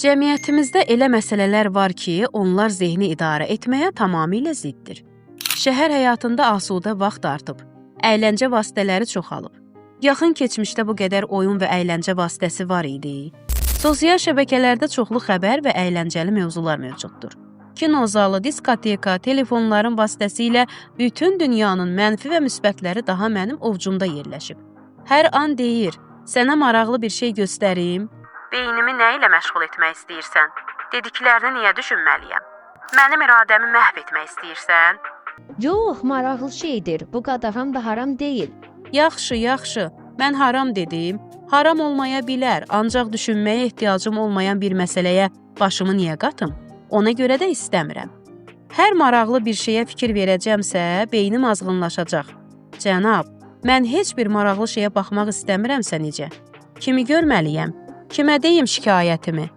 Cəmiyyətimizdə elə məsələlər var ki, onlar zehni idarə etməyə tamamilə ziddir. Şəhər həyatında asudə vaxt artıb, əyləncə vasitələri çoxalıb. Yaxın keçmişdə bu qədər oyun və əyləncə vasitəsi var idi. Sosial şəbəkələrdə çoxlu xəbər və əyləncəli mövzular mövcuddur. Kino zalı, diskoteka, telefonların vasitəsilə bütün dünyanın mənfi və müsbətləri daha mənim ovcumda yerləşib. Hər an deyir, sənə maraqlı bir şey göstərim. Beynimi nə ilə məşğul etmək istəyirsən? Dediklərini niyə düşünməliyəm? Mənim iradəmi məhv etmək istəyirsən? Yox, maraqlı şeydir. Bu qadağan da haram deyil. Yaxşı. Mən haram dedim. Haram olmaya bilər, ancaq düşünməyə ehtiyacım olmayan bir məsələyə başımı niyə qatım? Ona görə də istəmirəm. Hər maraqlı bir şeyə fikir verəcəmsə, beynim azğınlaşacaq. Cənab, mən heç bir maraqlı şeyə baxmaq istəmirəmsə necə? Kimi görməliyəm? Kimə deyim şikayətimi?